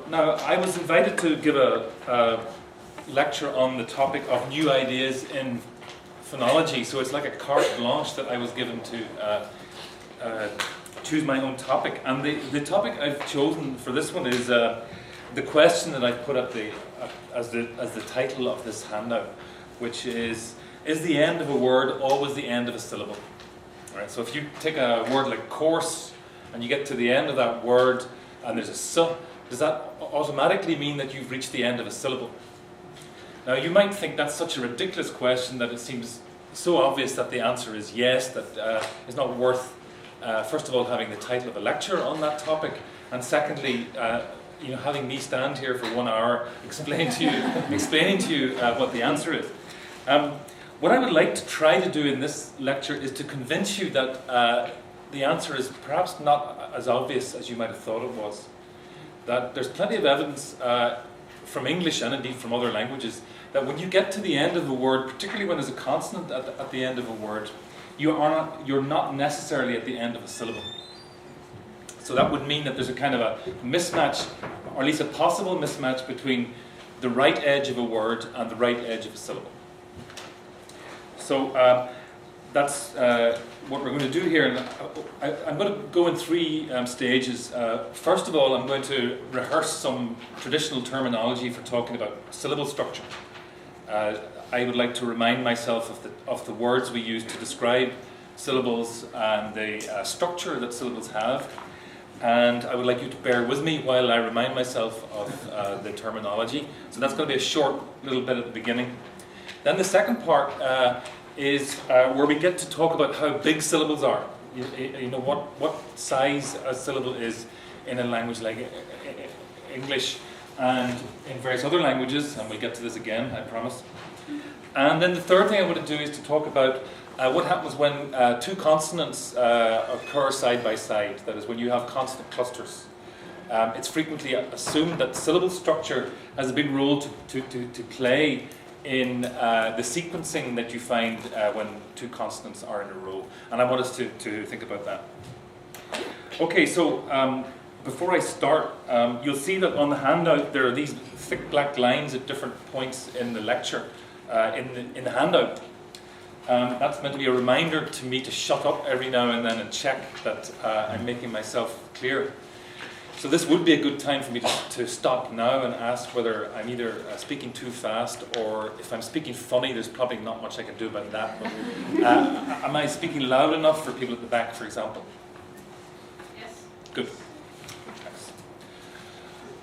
now I was invited to give a lecture on the topic of new ideas in phonology, so it's like a carte blanche that I was given to choose my own topic. And the topic I've chosen for this one is the question that I've put at as the title of this handout, which is the end of a word always the end of a syllable? Right, so if you take a word like course and you get to the end of that word and there's a s, does that automatically mean that you've reached the end of a syllable? Now you might think that's such a ridiculous question that it seems so obvious that the answer is yes, that it's not worth, first of all, having the title of a lecture on that topic, and secondly, having me stand here for 1 hour explaining to you what the answer is. What I would like to try to do in this lecture is to convince you that the answer is perhaps not as obvious as you might have thought it was. That there's plenty of evidence from English and indeed from other languages that when you get to the end of a word, particularly when there's a consonant at the end of a word, you're not necessarily at the end of a syllable. So that would mean that there's a kind of a mismatch, or at least a possible mismatch between the right edge of a word and the right edge of a syllable. So that's what we're going to do here. And I'm going to go in 3 stages. First of all, I'm going to rehearse some traditional terminology for talking about syllable structure. I would like to remind myself of the words we use to describe syllables and the structure that syllables have. And I would like you to bear with me while I remind myself of the terminology. So that's going to be a short little bit at the beginning. Then the second part is where we get to talk about how big syllables are. You know what size a syllable is in a language like English and in various other languages, and we'll get to this again, I promise. And then the third thing I want to do is to talk about what happens when 2 consonants occur side by side. That is, when you have consonant clusters. It's frequently assumed that syllable structure has a big role to play in the sequencing that you find when 2 consonants are in a row. And I want us to think about that. Okay, so before I start, you'll see that on the handout there are these thick black lines at different points in the lecture, in the handout. That's meant to be a reminder to me to shut up every now and then and check that I'm making myself clear. So this would be a good time for me to stop now and ask whether I'm either speaking too fast, or if I'm speaking funny, there's probably not much I can do about that. But, am I speaking loud enough for people at the back, for example? Yes. Good. Thanks.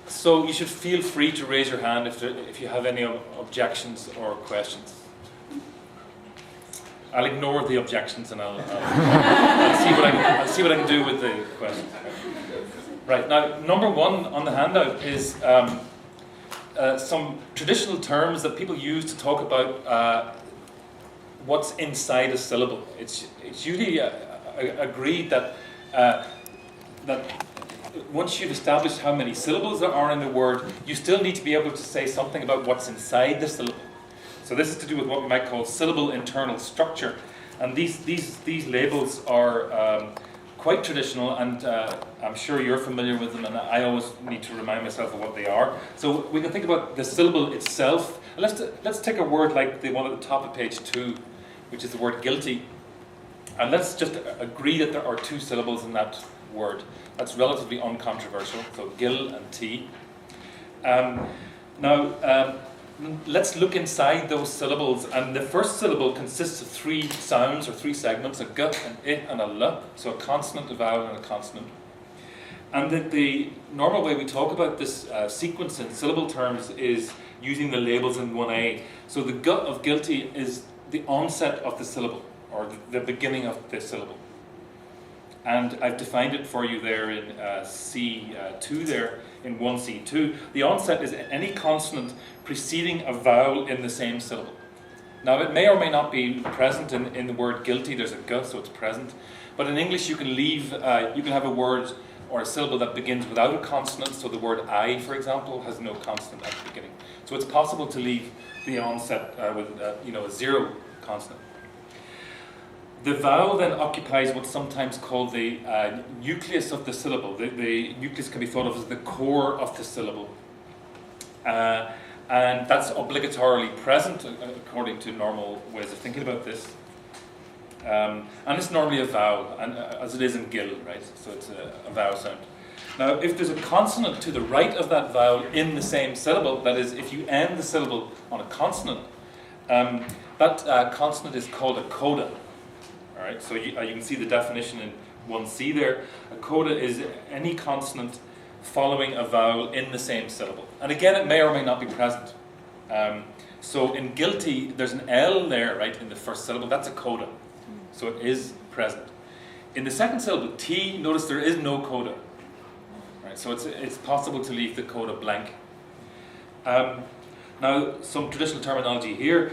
So you should feel free to raise your hand if you have any objections or questions. I'll ignore the objections and I'll see what I can do with the questions. Right, now number 1 on the handout is some traditional terms that people use to talk about what's inside a syllable. It's usually agreed that once you've established how many syllables there are in the word, you still need to be able to say something about what's inside the syllable. So this is to do with what we might call syllable internal structure. And these labels are quite traditional, and I'm sure you're familiar with them, and I always need to remind myself of what they are. So we can think about the syllable itself. Let's take a word like the one at the top of page 2, which is the word guilty. And let's just agree that there are 2 syllables in that word. That's relatively uncontroversial, so gil and t. Now, let's look inside those syllables, and the first syllable consists of 3 sounds or 3 segments, a g, an I, and a l, so a consonant, a vowel, and a consonant. And the normal way we talk about this sequence in syllable terms is using the labels in 1a. So the g of guilty is the onset of the syllable, or the beginning of the syllable. And I've defined it for you there in C2 there, in 1C2. The onset is any consonant preceding a vowel in the same syllable. Now it may or may not be present in the word guilty. There's a g, so it's present. But in English you can you can have a word or a syllable that begins without a consonant. So the word I, for example, has no consonant at the beginning. So it's possible to leave the onset with a 0 consonant. The vowel then occupies what's sometimes called the nucleus of the syllable. The nucleus can be thought of as the core of the syllable. And that's obligatorily present according to normal ways of thinking about this. And it's normally a vowel, and as it is in Gil, right? So it's a vowel sound. Now, if there's a consonant to the right of that vowel in the same syllable, that is, if you end the syllable on a consonant, that consonant is called a coda. All right, so you can see the definition in 1C there. A coda is any consonant following a vowel in the same syllable. And again, it may or may not be present. So in guilty, there's an L there, right, in the first syllable. That's a coda. So it is present. In the second syllable, T, notice there is no coda. Right, so it's possible to leave the coda blank. Now, some traditional terminology here.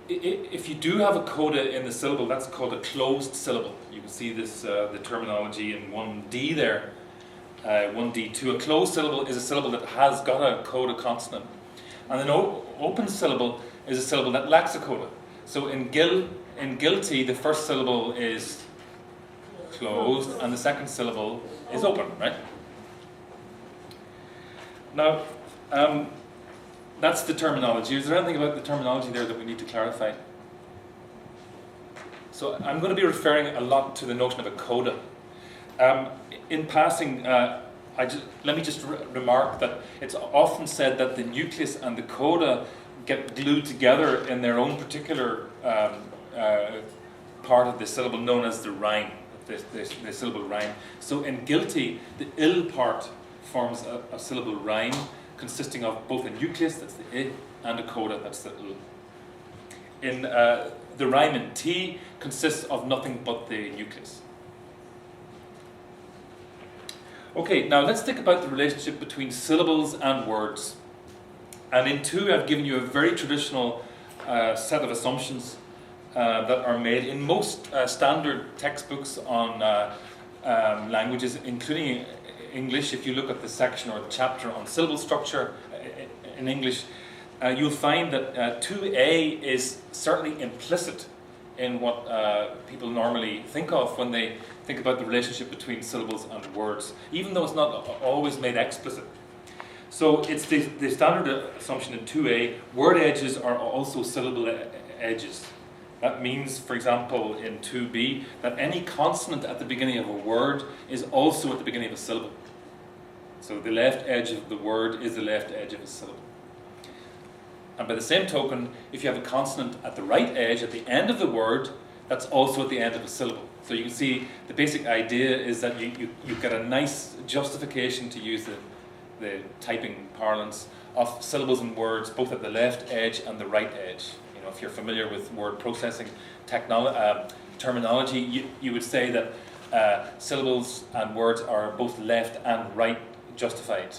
If you do have a coda in the syllable, that's called a closed syllable. You can see this the terminology in 1D there. 1D2. A closed syllable is a syllable that has got a coda consonant. And an open syllable is a syllable that lacks a coda. So in guilty, the first syllable is closed and the second syllable is open, right? Now, that's the terminology. Is there anything about the terminology there that we need to clarify? So I'm going to be referring a lot to the notion of a coda. In passing, let me just remark that it's often said that the nucleus and the coda get glued together in their own particular part of the syllable known as the rhyme, the syllable rhyme. So in guilty, the ill part forms a syllable rhyme consisting of both a nucleus, that's the I, and a coda, that's the L. In the rhyme in T consists of nothing but the nucleus. Okay, now let's think about the relationship between syllables and words. And in 2, I've given you a very traditional set of assumptions that are made in most standard textbooks on languages, including English. If you look at the section or the chapter on syllable structure in English, you'll find that 2A is certainly implicit in what people normally think of when they think about the relationship between syllables and words, even though it's not always made explicit. So it's the standard assumption in 2A, word edges are also syllable edges. That means, for example, in 2B, that any consonant at the beginning of a word is also at the beginning of a syllable. So the left edge of the word is the left edge of a syllable. And by the same token, if you have a consonant at the right edge, at the end of the word, that's also at the end of a syllable. So you can see the basic idea is that you get a nice justification, to use the typing parlance, of syllables and words, both at the left edge and the right edge. You know, if you're familiar with word processing terminology, you would say that syllables and words are both left and right justified.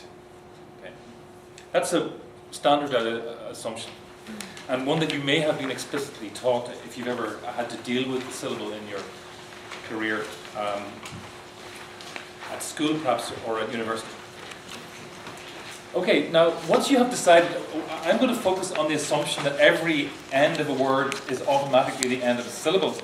Okay. That's a standard assumption, and one that you may have been explicitly taught if you've ever had to deal with the syllable in your career, at school perhaps, or at university. Okay, now once you have decided, I'm going to focus on the assumption that every end of a word is automatically the end of a syllable,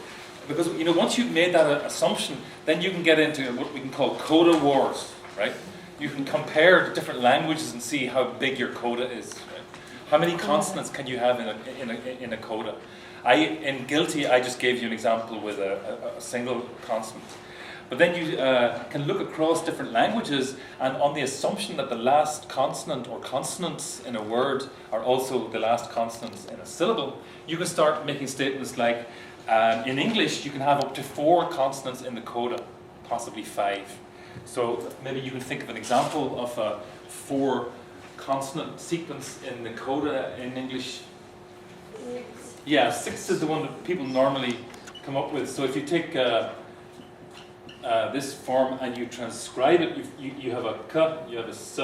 because once you've made that assumption, then you can get into what we can call Coda Wars, right? You can compare different languages and see how big your coda is. Right? How many consonants can you have in a coda? In guilty, I just gave you an example with a single consonant. But then you can look across different languages, and on the assumption that the last consonant or consonants in a word are also the last consonants in a syllable, you can start making statements like, in English, you can have up to 4 consonants in the coda, possibly 5. So maybe you can think of an example of a 4 consonant sequence in the coda in English. 6. Yeah, 6 is the one that people normally come up with. So if you take this form and you transcribe it, you have a k, you have a s,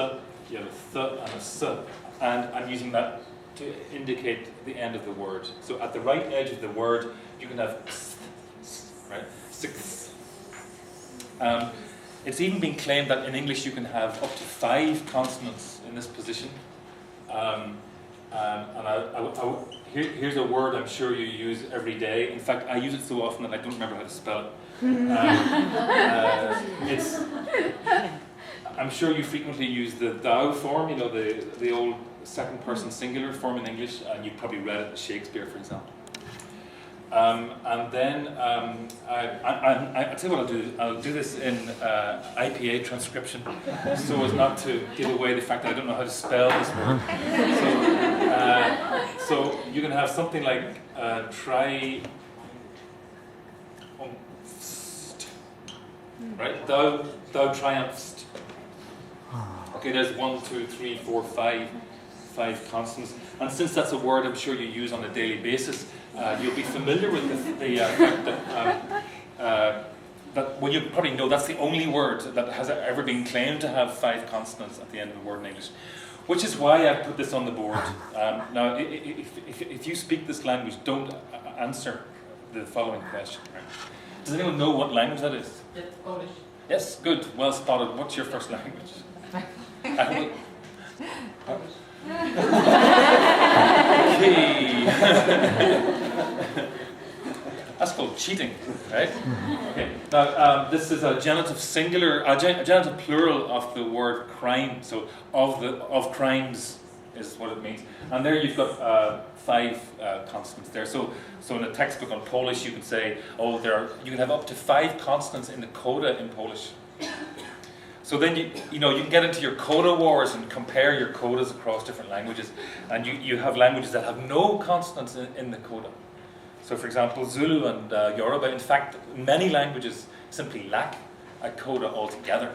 you have a th, and a s, and I'm using that to indicate the end of the word. So at the right edge of the word, you can have s, right? 6. It's even been claimed that in English you can have up to 5 consonants in this position, Here's a word I'm sure you use every day. In fact, I use it so often that I don't remember how to spell it. I'm sure you frequently use the thou form, you know, the old second person singular form in English, and you've probably read it in Shakespeare, for example. And then I'll tell you what I'll do. I'll do this in IPA transcription, so as not to give away the fact that I don't know how to spell this word. So you can have something like right? Thou triumphst. Okay, there's 1, 2, 3, 4, 5 consonants, and since that's a word I'm sure you use on a daily basis, you'll be familiar with the fact that well, you probably know that's the only word that has ever been claimed to have 5 consonants at the end of a word in English, which is why I put this on the board. Now, if you speak this language, don't answer the following question. Right? Does anyone know what language that is? It's Polish. Yes, good, well spotted. What's your first language? Okay. That's called cheating, right? Okay. Now, this is a genitive singular, a genitive plural of the word crime. So, of crimes is what it means. And there you've got 5 consonants there. So in a textbook on Polish, you can say, oh, you can have up to 5 consonants in the coda in Polish. So then you can get into your Coda Wars and compare your codas across different languages, and you have languages that have no consonants in the coda. So for example, Zulu and Yoruba, in fact, many languages simply lack a coda altogether.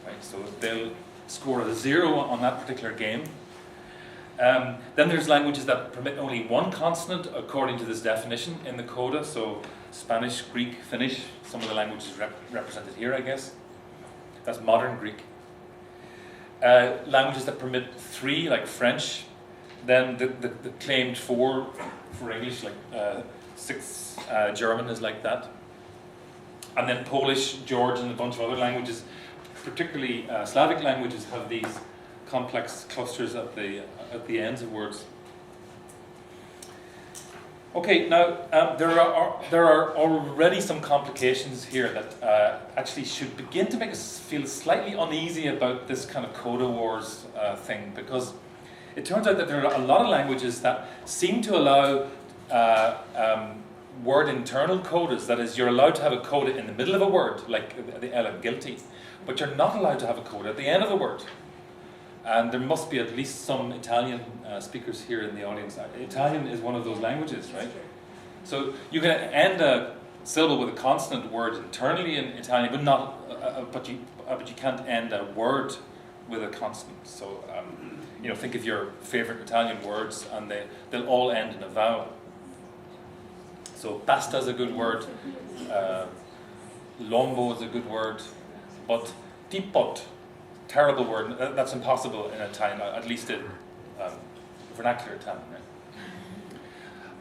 Right? So they'll score a 0 on that particular game. Then there's languages that permit only 1 consonant according to this definition in the coda. So Spanish, Greek, Finnish, some of the languages represented here, I guess. That's modern Greek. Languages that permit 3, like French, then the claimed 4 for English, like 6 German is like that. And then Polish, Georgian, and a bunch of other languages, particularly Slavic languages, have these complex clusters at the ends of words. Okay, now there are already some complications here that actually should begin to make us feel slightly uneasy about this kind of Coda Wars thing, because it turns out that there are a lot of languages that seem to allow word internal codas. That is, you're allowed to have a coda in the middle of a word, like the L of guilty, but you're not allowed to have a coda at the end of the word. And there must be at least some Italian speakers here in the audience. Italian is one of those languages, right? So you can end a syllable with a consonant word internally in Italian, but not. But you can't end a word with a consonant. So think of your favorite Italian words, and they'll all end in a vowel. So pasta is a good word. Lombo is a good word, but tipot. Terrible word. That's impossible in Italian, at least in vernacular Italian. Right?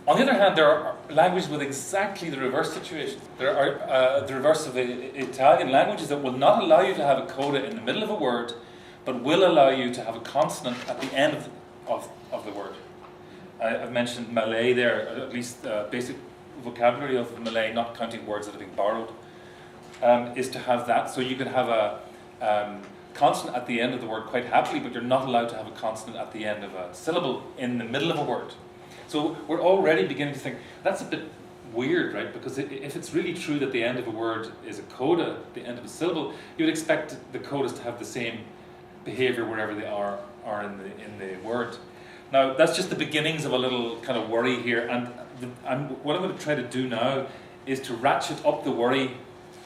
On the other hand, there are languages with exactly the reverse situation. There are the reverse of Italian languages that will not allow you to have a coda in the middle of a word, but will allow you to have a consonant at the end of the word. I've mentioned Malay there, at least basic vocabulary of Malay, not counting words that have been borrowed, is to have that. So you can have a consonant at the end of the word quite happily, but you're not allowed to have a consonant at the end of a syllable in the middle of a word. So we're already beginning to think, that's a bit weird, right? Because if it's really true that the end of a word is a coda, the end of a syllable, you would expect the codas to have the same behavior wherever they are in the word. Now, that's just the beginnings of a little kind of worry here, and what I'm going to try to do now is to ratchet up the worry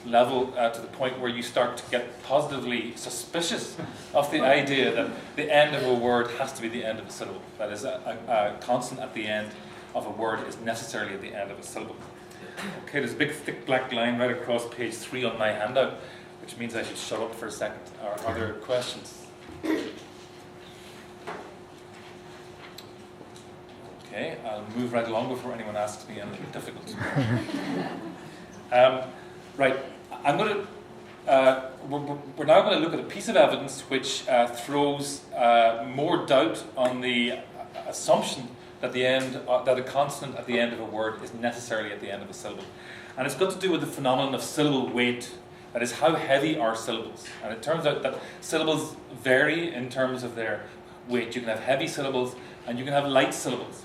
level to the point where you start to get positively suspicious of the idea that the end of a word has to be the end of a syllable. That is, a consonant at the end of a word is necessarily at the end of a syllable. Okay, there's a big thick black line right across page 3 on my handout, which means I should shut up for a second. Are there questions? Okay, I'll move right along before anyone asks me anything difficult. Right, I'm going to. We're now going to look at a piece of evidence which throws more doubt on the assumption that that a consonant at the end of a word is necessarily at the end of a syllable. And it's got to do with the phenomenon of syllable weight. That is, how heavy are syllables. And it turns out that syllables vary in terms of their weight. You can have heavy syllables and you can have light syllables.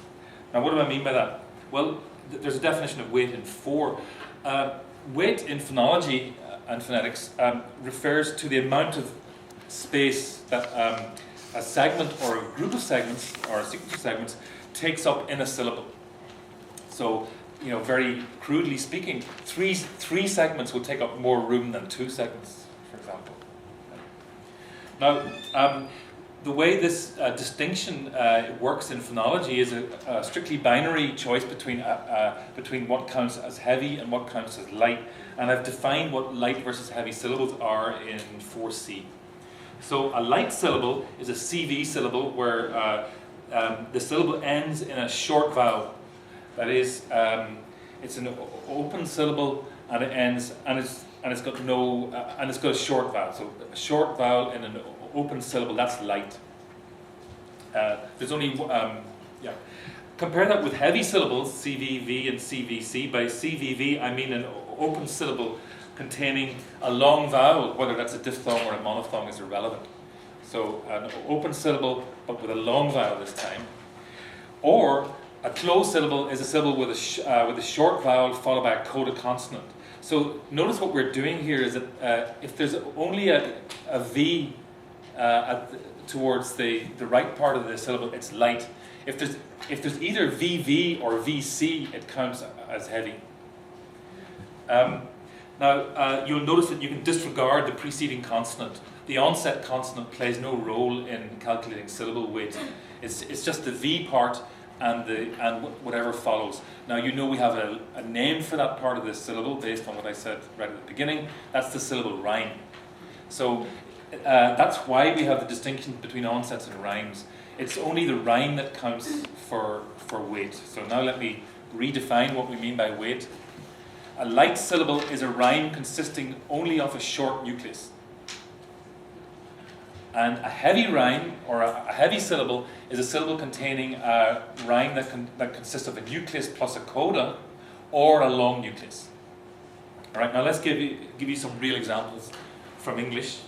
Now, what do I mean by that? Well, there's a definition of weight in 4. Weight in phonology and phonetics refers to the amount of space that a segment or a group of segments or a sequence of segments takes up in a syllable. So, very crudely speaking, three segments will take up more room than 2 segments, for example. Now, the way this distinction works in phonology is a strictly binary choice between what counts as heavy and what counts as light. And I've defined what light versus heavy syllables are in 4C. So a light syllable is a CV syllable where the syllable ends in a short vowel. That is, it's an open syllable and it ends and it's got a short vowel. So a short vowel in an open syllable, that's light. There's only Compare that with heavy syllables, CVV and CVC. By CVV, I mean an open syllable containing a long vowel, whether that's a diphthong or a monophthong is irrelevant. So an open syllable, but with a long vowel this time. Or a closed syllable is a syllable with a short vowel followed by a coda consonant. So notice what we're doing here is that if there's only a V towards the right part of the syllable, it's light. If there's either VV or VC, it counts as heavy. Now, you'll notice that you can disregard the preceding consonant. The onset consonant plays no role in calculating syllable weight. It's just the V part and whatever follows. Now, we have a name for that part of the syllable based on what I said right at the beginning. That's the syllable rhyme. So that's why we have the distinction between onsets and rhymes. It's only the rhyme that counts for weight. So now let me redefine what we mean by weight. A light syllable is a rhyme consisting only of a short nucleus. And a heavy rhyme, or a heavy syllable, is a syllable containing a rhyme that consists of a nucleus plus a coda, or a long nucleus. All right, now let's give you some real examples from English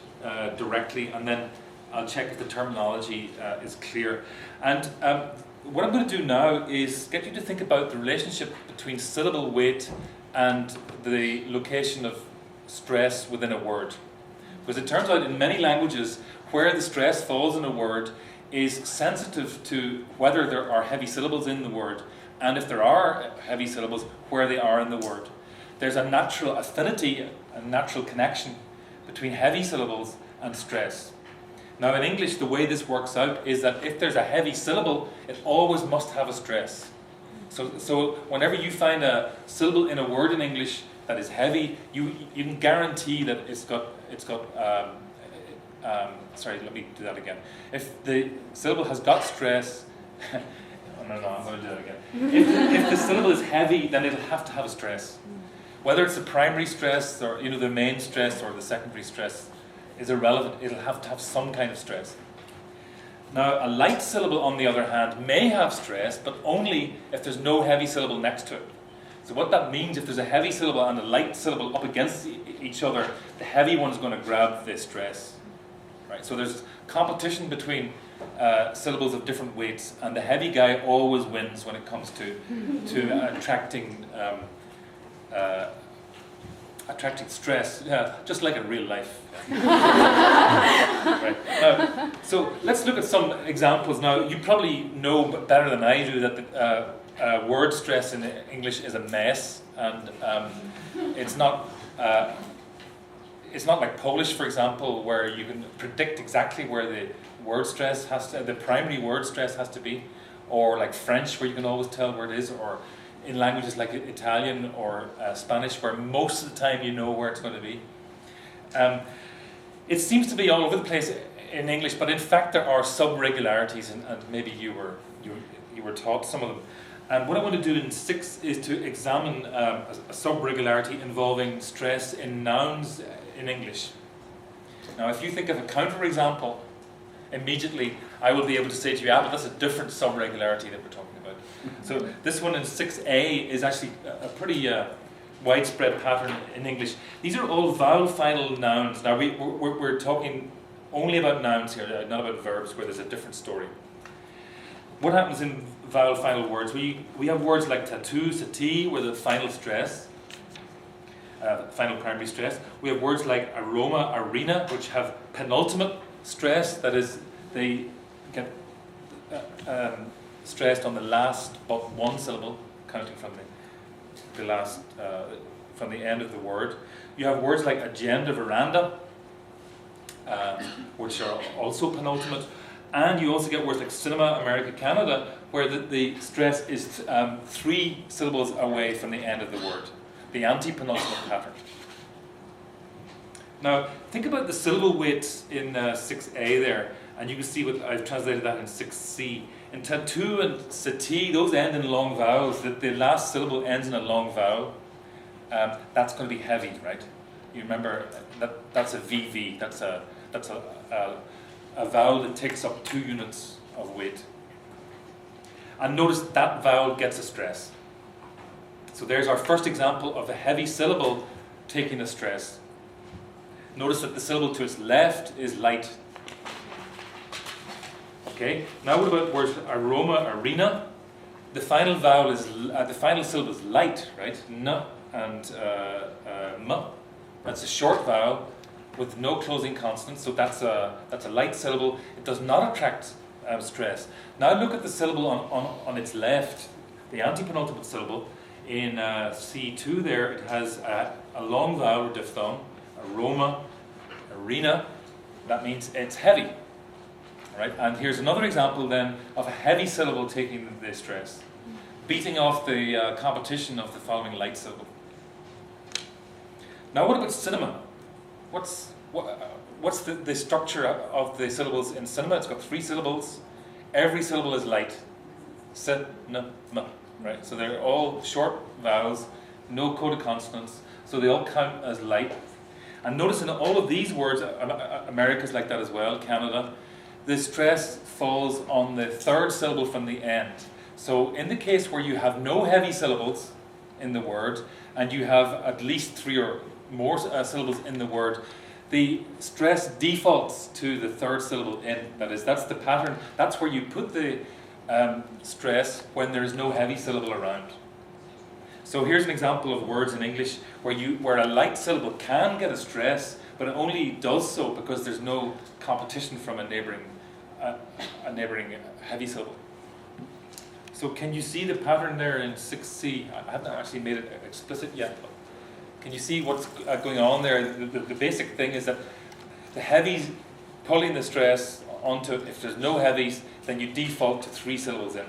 directly, and then I'll check if the terminology is clear. And what I'm going to do now is get you to think about the relationship between syllable weight and the location of stress within a word. Because it turns out in many languages, where the stress falls in a word is sensitive to whether there are heavy syllables in the word, and if there are heavy syllables, where they are in the word. There's a natural affinity, a natural connection between heavy syllables and stress. Now in English, the way this works out is that if there's a heavy syllable, it always must have a stress. So whenever you find a syllable in a word in English that is heavy, you can guarantee that it's got sorry, let me do that again. If the syllable has got stress, no, I'm going to do that again. If the syllable is heavy, then it'll have to have a stress. Whether it's the primary stress or the main stress or the secondary stress is irrelevant. It'll have to have some kind of stress. Now, a light syllable, on the other hand, may have stress, but only if there's no heavy syllable next to it. So what that means, if there's a heavy syllable and a light syllable up against each other, the heavy one's going to grab the stress. Right? So there's competition between syllables of different weights, and the heavy guy always wins when it comes to attracting stress, just like in real life. Right. So let's look at some examples now. You probably know better than I do that the word stress in English is a mess, and it's not like Polish, for example, where you can predict exactly where the primary word stress has to be, or like French, where you can always tell where it is, or in languages like Italian or Spanish, where most of the time you know where it's going to be. It seems to be all over the place in English, but in fact there are sub-regularities, and maybe you were taught some of them. And what I want to do in 6 is to examine a sub-regularity involving stress in nouns in English. Now, if you think of a counterexample, immediately I will be able to say to you, but that's a different subregularity that we're talking about. So this one in 6a is actually a pretty widespread pattern in English. These are all vowel final nouns. Now we're talking only about nouns here, not about verbs, where there's a different story. What happens in vowel final words? We have words like tattoo, sati, where the final stress, final primary stress. We have words like aroma, arena, which have penultimate stress, that is, they get stressed on the last but one syllable, counting from the last, from the end of the word. You have words like agenda, veranda, which are also penultimate. And you also get words like cinema, America, Canada, where the stress is 3 syllables away from the end of the word, the anti-penultimate pattern. Now, think about the syllable weight in 6a there, and you can see what I've translated that in 6c. In tattoo and sati, those end in long vowels. The last syllable ends in a long vowel. That's going to be heavy, right? You remember that's a VV. That's a vowel that takes up 2 units of weight. And notice that vowel gets a stress. So there's our first example of a heavy syllable taking a stress. Notice that the syllable to its left is light. Okay. Now what about words aroma, arena? The final vowel is the final syllable is light, right? N and m. That's a short vowel with no closing consonant, so that's a light syllable. It does not attract stress. Now look at the syllable on its left, the antepenultimate syllable. In C2 there, it has a long vowel or diphthong, aroma, arena. That means it's heavy. Right? And here's another example then of a heavy syllable taking the stress, beating off the competition of the following light syllable. Now what about cinema? What's the structure of the syllables in cinema? It's got 3 syllables. Every syllable is light. Cinema, right? So they're all short vowels, no coda consonants, so they all count as light. And notice in all of these words, America's like that as well, Canada, the stress falls on the 3rd syllable from the end. So in the case where you have no heavy syllables in the word, and you have at least 3 or more syllables in the word, the stress defaults to the 3rd syllable in. That is, that's the pattern. That's where you put the stress when there is no heavy syllable around. So here's an example of words in English where a light syllable can get a stress, but it only does so because there's no competition from a neighboring heavy syllable. So can you see the pattern there in 6c? I haven't actually made it explicit yet. But can you see what's going on there? The basic thing is that the heavies pulling the stress onto, if there's no heavies, then you default to 3 syllables in.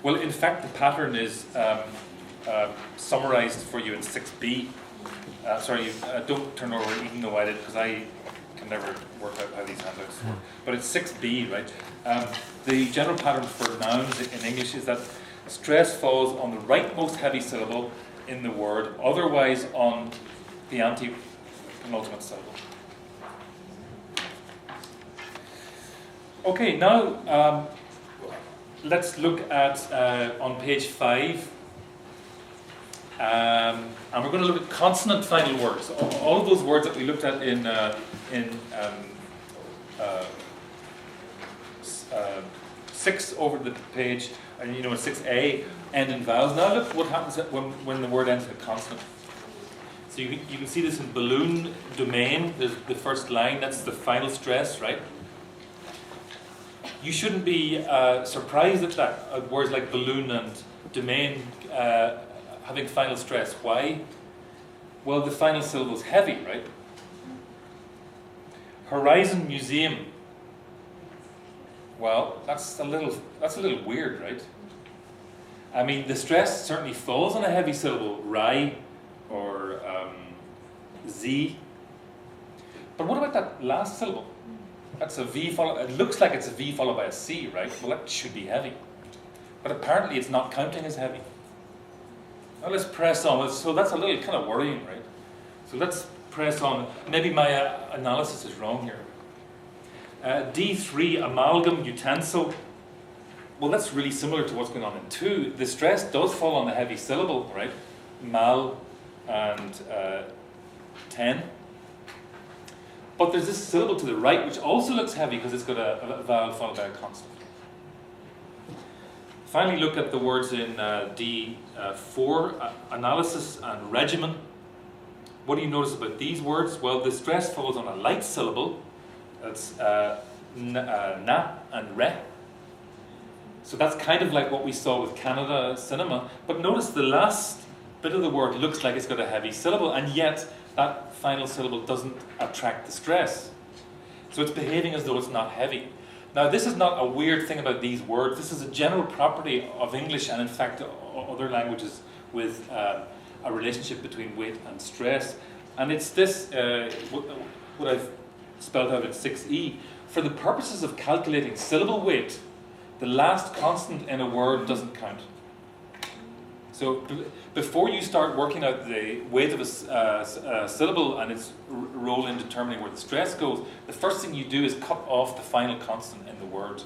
Well, in fact, the pattern is summarized for you in 6b. Sorry, don't turn over even though I did, because I can never work out how these handouts work. But it's 6b, right? The general pattern for nouns in English is that stress falls on the rightmost heavy syllable in the word, otherwise on the anti-penultimate syllable. Okay, now let's look at on page 5. And we're going to look at consonant final words. All of those words that we looked at in 6 over the page, and in 6a, end in vowels. Now look what happens when the word ends in a consonant. So you can see this in balloon domain. There's the first line. That's the final stress, right? You shouldn't be surprised at that. At words like balloon and domain having final stress. Why? Well, the final syllable is heavy, right? Horizon museum. Well, that's a little weird, right? I mean, the stress certainly falls on a heavy syllable, rai or z. But what about that last syllable? That's a V it looks like it's a V followed by a C, right? Well, that should be heavy. But apparently it's not counting as heavy. Now let's press on. So that's a little kind of worrying, right? So let's press on. Maybe my analysis is wrong here. D3, amalgam, utensil. Well, that's really similar to what's going on in 2. The stress does fall on the heavy syllable, right? Mal and 10. But there's this syllable to the right which also looks heavy because it's got a vowel followed by a consonant. Finally, look at the words in D4, analysis and regimen. What do you notice about these words? Well, the stress falls on a light syllable. That's na and re. So that's kind of like what we saw with Canada Cinema. But notice the last bit of the word looks like it's got a heavy syllable, and yet that final syllable doesn't attract the stress. So it's behaving as though it's not heavy. Now, this is not a weird thing about these words. This is a general property of English and, in fact, other languages with a relationship between weight and stress. And it's this, what I've spelled out in 6e. For the purposes of calculating syllable weight, the last consonant in a word doesn't count. So before you start working out the weight of a syllable and its role in determining where the stress goes, the first thing you do is cut off the final consonant in the word.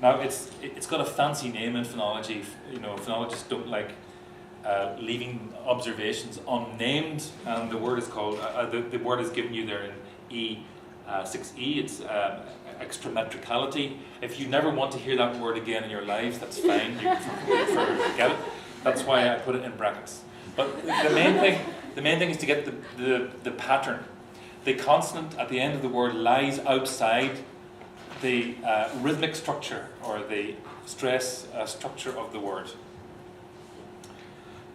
Now it's got a fancy name in phonology. You know, phonologists don't like leaving observations unnamed, and the word is called. The word is given you there in E6E. It's extrametricality. If you never want to hear that word again in your lives, that's fine. You can forget it. That's why I put it in brackets. But the main thing is to get the pattern. The consonant at the end of the word lies outside the rhythmic structure or the stress structure of the word.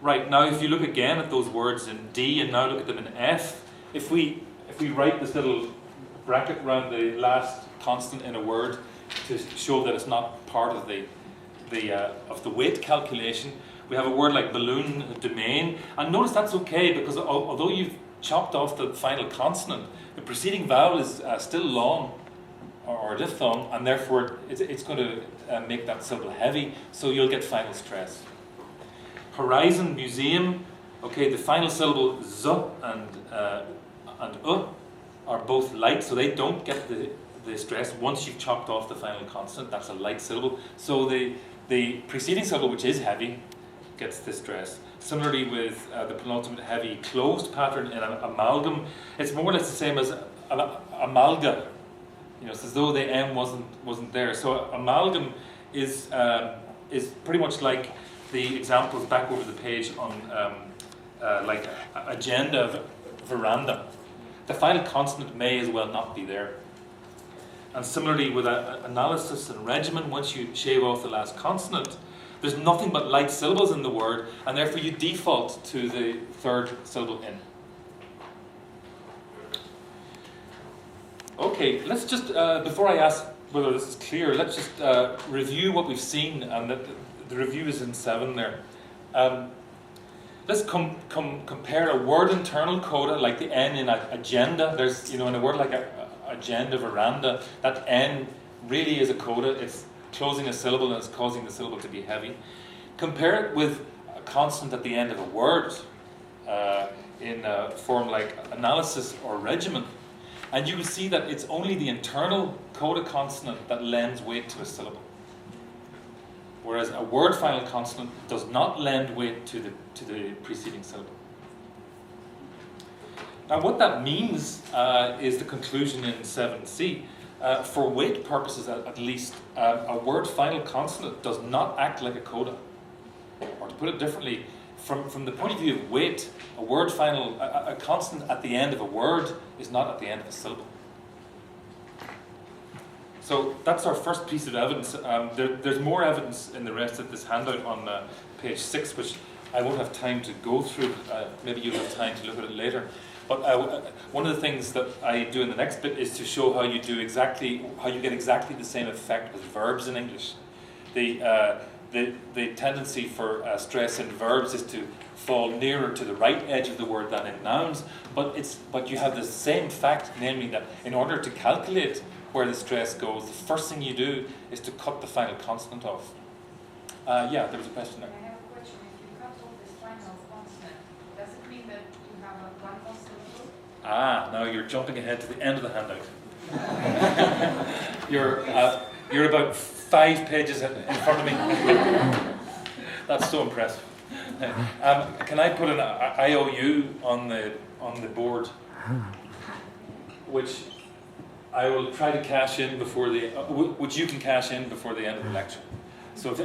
Right, now if you look again at those words in D and now look at them in F, if we write this little bracket around the last consonant in a word to show that it's not part of the weight calculation, we have a word like balloon, domain, and notice that's okay because although you've chopped off the final consonant, the preceding vowel is still long or diphthong, and therefore it's going to make that syllable heavy, so you'll get final stress. Horizon, museum, okay, the final syllable z and are both light, so they don't get the stress once you've chopped off the final consonant. That's a light syllable. So the preceding syllable, which is heavy, gets the stress. Similarly with the penultimate heavy closed pattern in an amalgam, it's more or less the same as amalga. You know, it's as though the M wasn't there. So amalgam is pretty much like the examples back over the page on like agenda, veranda. The final consonant may as well not be there. And similarly with analysis and regimen, once you shave off the last consonant, there's nothing but light syllables in the word, and therefore you default to the third syllable in. Okay, let's just, before I ask whether this is clear, let's just review what we've seen, and the review is in 7 there. Let's compare a word internal coda, like the N in agenda. There's, you know, in a word like agenda, veranda, that N really is a coda. It's closing a syllable and it's causing the syllable to be heavy. Compare it with a consonant at the end of a word in a form like analysis or regimen, and you will see that it's only the internal coda consonant that lends weight to a syllable, whereas a word final consonant does not lend weight to the preceding syllable. Now what that means is the conclusion in 7c. For weight purposes at least, a word final consonant does not act like a coda. Or to put it differently, from the point of view of weight, a word final, a consonant at the end of a word is not at the end of a syllable. So that's our first piece of evidence. There's more evidence in the rest of this handout on page 6, which I won't have time to go through. Maybe you'll have time to look at it later. But one of the things that I do in the next bit is to show how you get exactly the same effect with verbs in English. The tendency for stress in verbs is to fall nearer to the right edge of the word than in nouns, but you have the same fact, namely that in order to calculate where the stress goes, the first thing you do is to cut the final consonant off. Yeah, there was a question there. I have a question. If you cut off this final consonant, does it mean that you have one more syllable? Now you're jumping ahead to the end of the handout. You're about 5 pages in front of me. That's so impressive. Can I put an IOU on the board, which I will try to cash in before which you can cash in before the end of the lecture. So if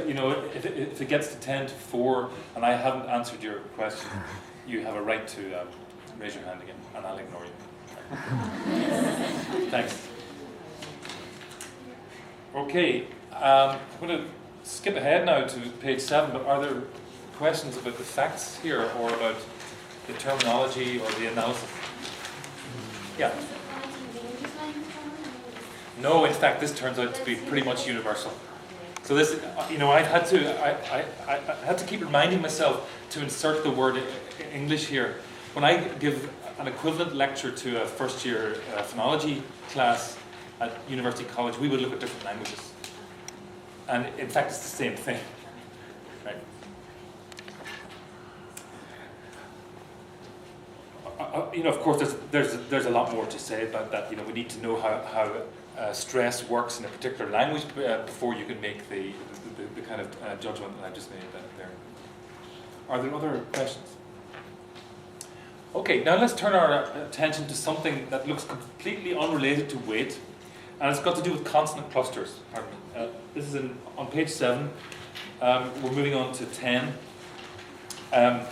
it gets to 10 to 4 and I haven't answered your question, you have a right to raise your hand again, and I'll ignore you. Thanks. Okay, I'm going to skip ahead now to page 7, but are there questions about the facts here or about the terminology or the analysis? Yeah. No, in fact, this turns out to be pretty much universal. So this, I had to keep reminding myself to insert the word English here. When I give an equivalent lecture to a first-year phonology class at University College, we would look at different languages. And in fact, it's the same thing. Right? Of course, there's a lot more to say about that. We need to know how stress works in a particular language before you can make the kind of judgment that I just made there. Are there other questions? Okay, now let's turn our attention to something that looks completely unrelated to weight, and it's got to do with consonant clusters. Pardon me. This is on page 7. We're moving on to 10. You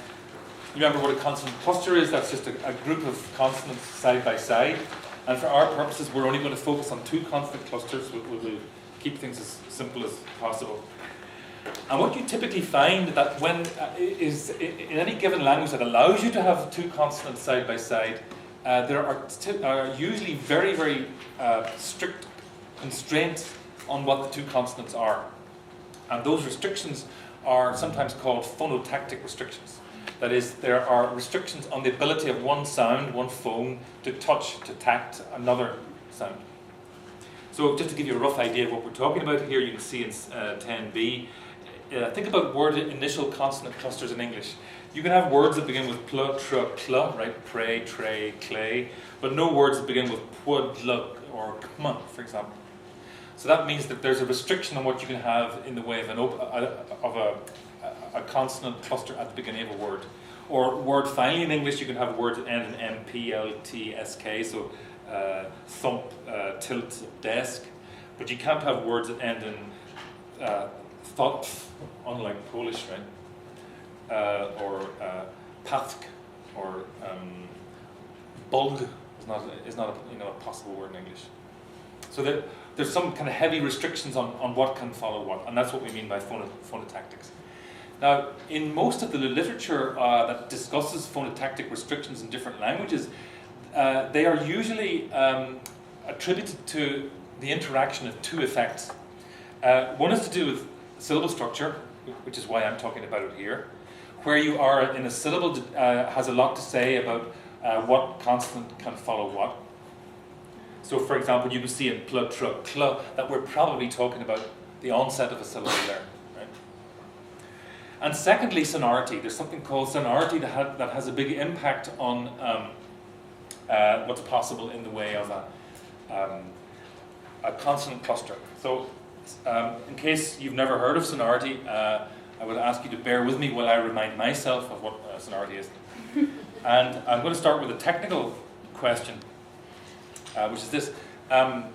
remember what a consonant cluster is? That's just a group of consonants side by side. And for our purposes, we're only going to focus on 2 consonant clusters. We'll keep things as simple as possible. And what you typically find that when is in any given language that allows you to have 2 consonants side by side, there are usually very, very strict constraints on what the 2 consonants are. And those restrictions are sometimes called phonotactic restrictions. That is, there are restrictions on the ability of one sound, one phone, to touch, to tact another sound. So just to give you a rough idea of what we're talking about here, you can see in 10b, think about word initial consonant clusters in English. You can have words that begin with pl, tr, cl, right? Pray, tray, clay, but no words that begin with pw, dl, or km, for example. So that means that there's a restriction on what you can have in the way of a consonant cluster at the beginning of a word. Or word finally in English, you can have words that end in M, P, L, T, S, K, so thump, tilt, desk. But you can't have words that end in thought, unlike Polish, right? Or pathk, or bulg is not a possible word in English. So there's some kind of heavy restrictions on what can follow what, and that's what we mean by phonotactics. Now, in most of the literature that discusses phonotactic restrictions in different languages, they are usually attributed to the interaction of 2 effects. One is to do with syllable structure, which is why I'm talking about it here, where you are in a syllable has a lot to say about what consonant can follow what. So, for example, you can see in pl, tr, cl that we're probably talking about the onset of a syllable there. Right? And secondly, sonority. There's something called sonority that has a big impact on what's possible in the way of a consonant cluster. So, in case you've never heard of sonority, I would ask you to bear with me while I remind myself of what sonority is. And I'm going to start with a technical question, which is this. I'm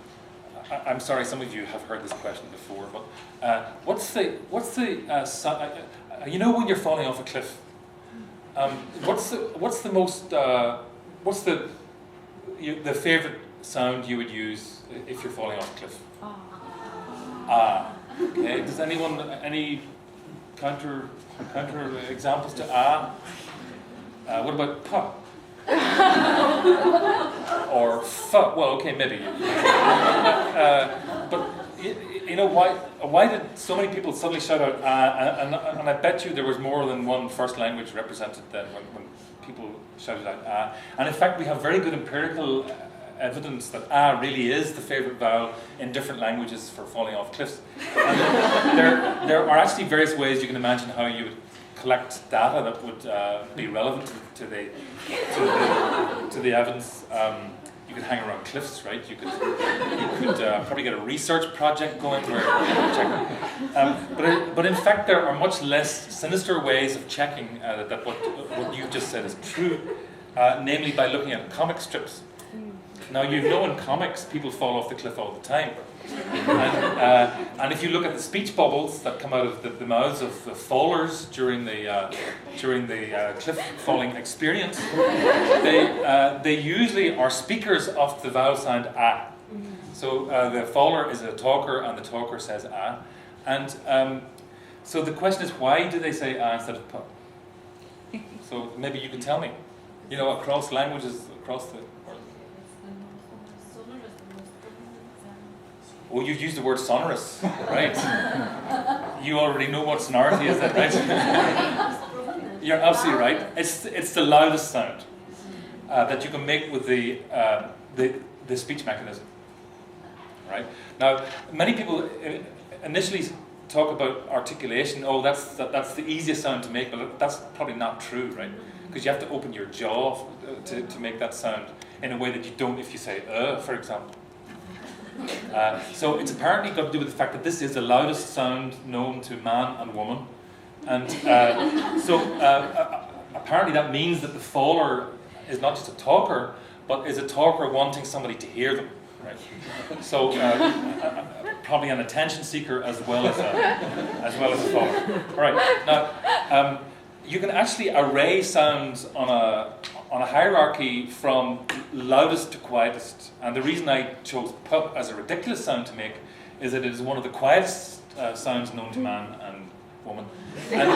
sorry, some of you have heard this question before, but what's the when you're falling off a cliff, what's the favorite sound you would use if you're falling off a cliff? Ah. Okay. Does anyone any counter examples to ah? What about pa? Or fa? Well, okay, maybe. But why did so many people suddenly shout out ah? And I bet you there was more than one first language represented then when people shouted out ah. And in fact, we have very good empirical evidence that ah really is the favorite vowel in different languages for falling off cliffs. And there are actually various ways you can imagine how you would collect data that would be relevant to the evidence. you could hang around cliffs, right? You could probably get a research project going where but in fact there are much less sinister ways of checking that what you just said is true, namely by looking at comic strips. Now you know in comics people fall off the cliff all the time. And if you look at the speech bubbles that come out of the mouths of the fallers during the cliff falling experience, they usually are speakers of the vowel sound ah. So the faller is a talker, and the talker says ah. And so the question is, why do they say ah instead of pa? So maybe you can tell me. You know, across languages, across the world. Oh, you used the word sonorous, right? You already know what sonority is, that right? You're absolutely right. It's the loudest sound that you can make with the speech mechanism, right? Now, many people initially talk about articulation. Oh, that's the easiest sound to make, but that's probably not true, right? Because you have to open your jaw to make that sound in a way that you don't if you say for example. So it's apparently got to do with the fact that this is the loudest sound known to man and woman, and apparently that means that the faller is not just a talker, but is a talker wanting somebody to hear them, right? So probably an attention seeker as well as a faller. All right, now you can actually array sounds on a hierarchy from loudest to quietest, and the reason I chose p as a ridiculous sound to make is that it is one of the quietest sounds known to man and woman, and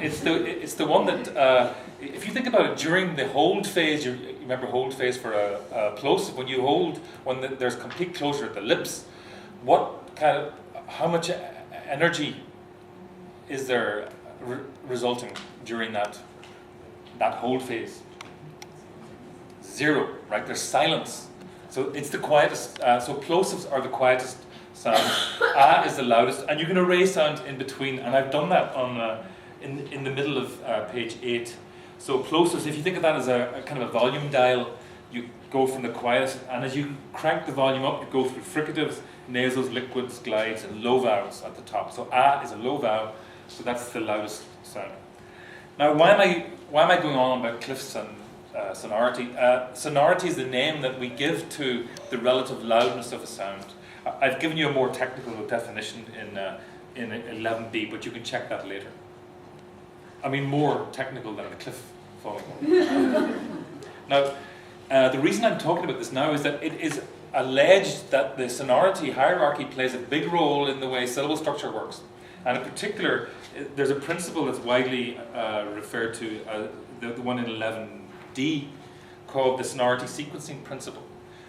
it's the one that if you think about it during the hold phase, you remember hold phase for a plosive, when you hold, there's complete closure at the lips, how much energy is there resulting during that hold phase? Zero, right? There's silence. So it's the quietest. So plosives are the quietest sound. Ah is the loudest, and you can array sound in between. And I've done that on in the middle of page 8. So plosives, if you think of that as a kind of a volume dial, you go from the quietest, and as you crank the volume up, it goes through fricatives, nasals, liquids, glides, and low vowels at the top. So ah is a low vowel, so that's the loudest sound. Now, why am I going on about cliffs and sonority? Sonority is the name that we give to the relative loudness of a sound. I've given you a more technical definition in 11b, but you can check that later. I mean, more technical than the cliff falling. Now, the reason I'm talking about this now is that it is alleged that the sonority hierarchy plays a big role in the way syllable structure works. And in particular, there's a principle that's widely referred to, the one in 11d, called the sonority sequencing principle.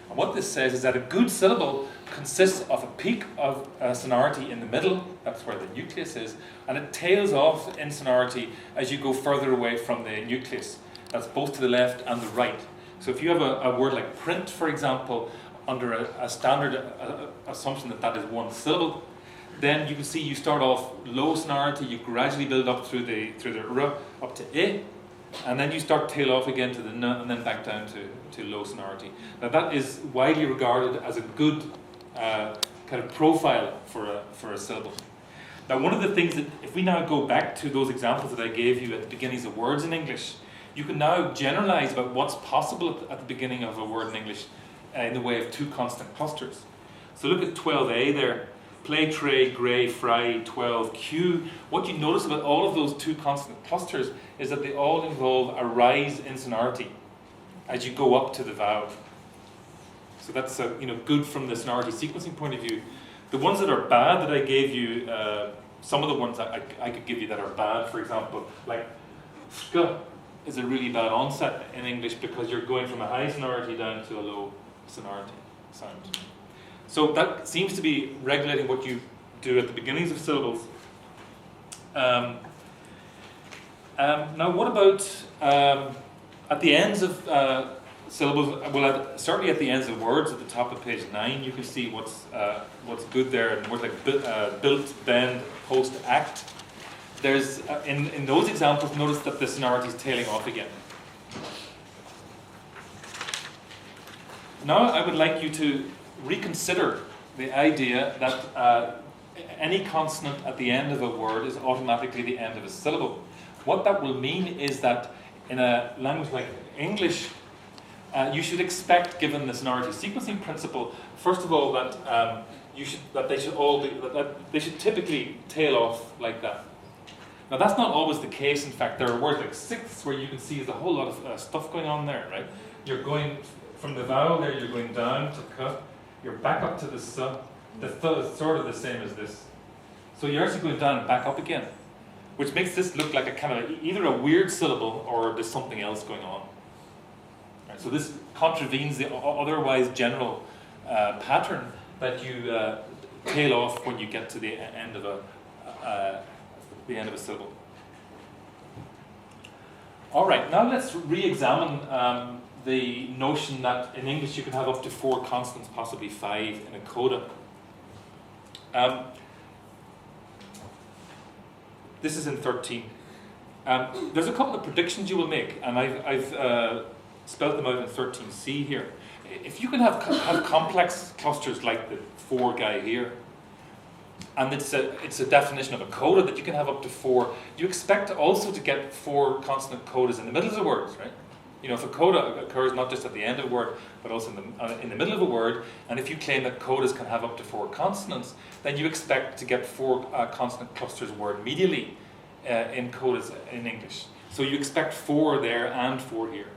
And what this says is that a good syllable consists of a peak of sonority in the middle, that's where the nucleus is, and it tails off in sonority as you go further away from the nucleus. That's both to the left and the right. So if you have a word like print, for example, under a standard assumption that is one syllable, then you can see you start off low sonority, you gradually build up through the r up to I, and then you start tail off again to the n, and then back down to low sonority. Now that is widely regarded as a good kind of profile for a syllable. Now one of the things that, if we now go back to those examples that I gave you at the beginnings of words in English, you can now generalize about what's possible at the beginning of a word in English in the way of two constant clusters. So look at 12a there. Play, tray, grey, fry, 12, Q. What you notice about all of those two constant clusters is that they all involve a rise in sonority as you go up to the vowel. So that's good from the sonority sequencing point of view. The ones that are bad that I gave you, some of the ones I could give you that are bad, for example, like sk is a really bad onset in English because you're going from a high sonority down to a low sonority sound. So that seems to be regulating what you do at the beginnings of syllables. Now what about at the ends of syllables? Well, certainly at the ends of words at the top of page 9, you can see what's good there, and words like built, bend, post, act. There's in those examples, notice that the sonority is tailing off again. Now I would like you to reconsider the idea that any consonant at the end of a word is automatically the end of a syllable. What that will mean is that in a language like English, you should expect, given the sonority sequencing principle, first of all that they should typically tail off like that. Now that's not always the case. In fact, there are words like sixths where you can see there's a whole lot of stuff going on there, right? You're going from the vowel there, you're going down to k, you're back up to the s. The th is sort of the same as this. So you're actually going down and back up again, which makes this look like a kind of either a weird syllable or there's something else going on. Right, so this contravenes the otherwise general pattern that you tail off when you get to the end of a syllable. All right, now let's re-examine the notion that in English you can have up to 4 consonants, possibly 5 in a coda. This is in 13. There's a couple of predictions you will make, and I've spelled them out in 13c here. If you can have complex clusters like the 4 guy here, and it's a definition of a coda that you can have up to 4, you expect also to get 4 consonant codas in the middle of the words, right? You know, if a coda occurs not just at the end of a word, but also in the middle of a word, and if you claim that codas can have up to 4 consonants, then you expect to get 4 consonant clusters word medially in codas in English. So you expect 4 there and 4 here.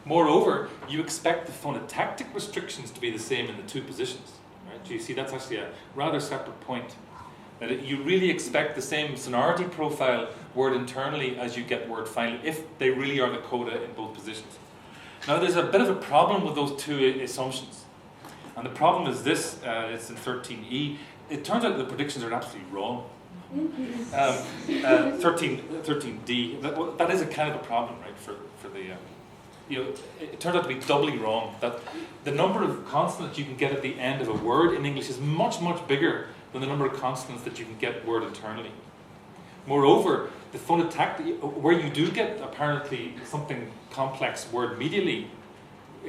Moreover, you expect the phonotactic restrictions to be the same in the 2 positions. Right? So you see, that's actually a rather separate point. That you really expect the same sonority profile word internally as you get word finally, if they really are the coda in both positions. Now there's a bit of a problem with those 2 assumptions. And the problem is this, it's in 13e. It turns out the predictions are absolutely wrong. 13d, that is a kind of a problem, right, for the... it turns out to be doubly wrong, that the number of consonants you can get at the end of a word in English is much, much bigger than the number of consonants that you can get word internally. Moreover, the phonotactic, where you do get apparently something complex word medially,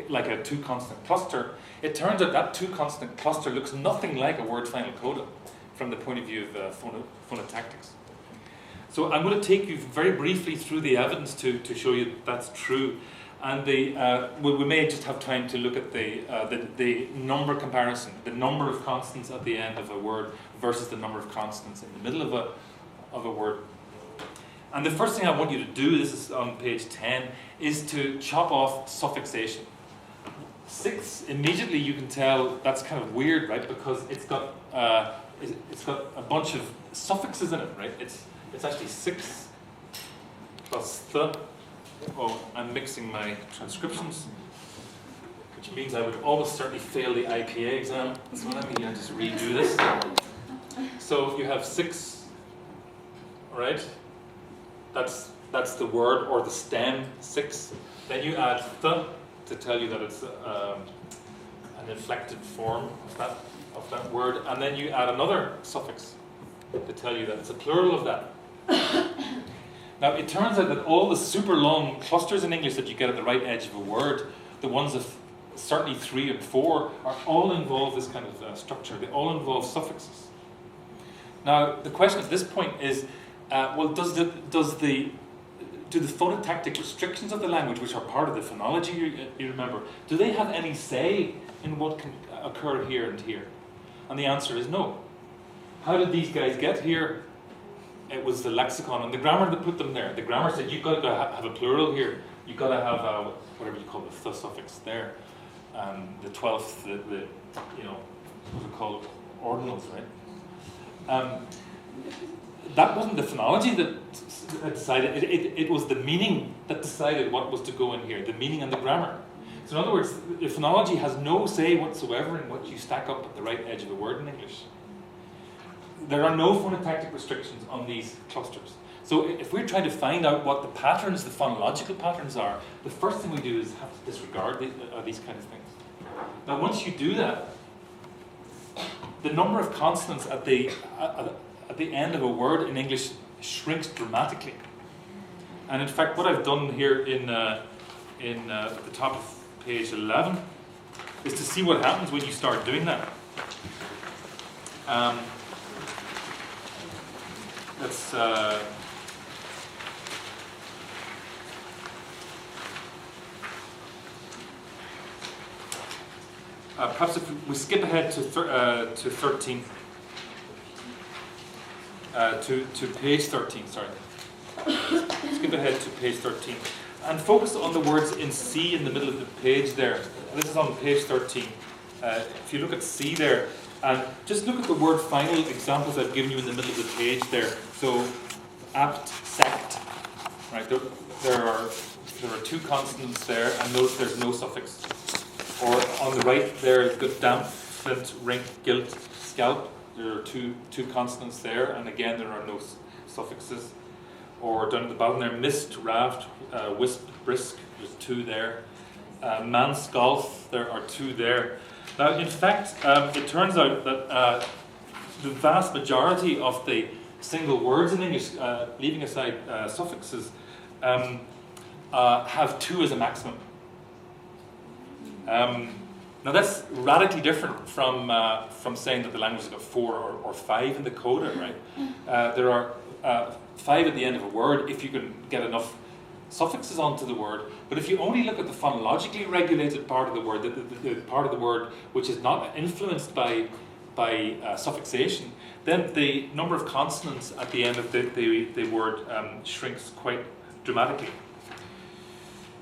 like a 2 consonant cluster, it turns out that 2 consonant cluster looks nothing like a word final coda from the point of view of phonotactics. So I'm going to take you very briefly through the evidence to show you that that's true. And we may just have time to look at the number comparison, the number of consonants at the end of a word versus the number of consonants in the middle of a word. And the first thing I want you to do, this is on page 10, is to chop off suffixation. 6, immediately you can tell that's kind of weird, right? Because it's got a bunch of suffixes in it, right? It's actually 6 plus th. Oh, I'm mixing my transcriptions, which means I would almost certainly fail the IPA exam. So let me just redo this. So you have 6, right? That's the word or the stem, 6. Then you add th to tell you that it's an inflected form of that word, and then you add another suffix to tell you that it's a plural of that. Now, it turns out that all the super long clusters in English that you get at the right edge of a word, the ones of certainly 3 and 4, all involve this kind of structure. They all involve suffixes. Now, the question at this point is, well, do the phonotactic restrictions of the language, which are part of the phonology, you remember, do they have any say in what can occur here and here? And the answer is no. How did these guys get here? It was the lexicon and the grammar that put them there. The grammar said you've got to have a plural here. You've got to have whatever you call the th suffix there, and the 12th, the what we call ordinals, right? That wasn't the phonology that decided. It was the meaning that decided what was to go in here. The meaning and the grammar. So in other words, the phonology has no say whatsoever in what you stack up at the right edge of a word in English. There are no phonotactic restrictions on these clusters. So if we're trying to find out what the patterns, the phonological patterns are, the first thing we do is have to disregard these kind of things. Now once you do that, the number of consonants at the end of a word in English shrinks dramatically. And in fact, what I've done here in the top of page 11 is to see what happens when you start doing that. Let's perhaps if we skip ahead to 13, to page 13. Sorry, skip ahead to page 13, and focus on the words in C in the middle of the page there. This is on page 13. If you look at C there, and just look at the word final examples I've given you in the middle of the page there. So, apt, sect, right? There are two consonants there, and notice there's no suffix. Or on the right there, you've got damp, flint, rink, gilt, scalp. There are two consonants there, and again there are no suffixes. Or down at the bottom there, mist, raft, wisp, brisk. There's two there. Man's golf. There are two there. Now, in fact, it turns out that the vast majority of the single words in English, leaving aside suffixes, have two as a maximum. Now that's radically different from saying that the language has got 4 or 5 in the coda, right? There are 5 at the end of a word if you can get enough suffixes onto the word. But if you only look at the phonologically regulated part of the word, the part of the word which is not influenced by suffixation, then the number of consonants at the end of the word shrinks quite dramatically.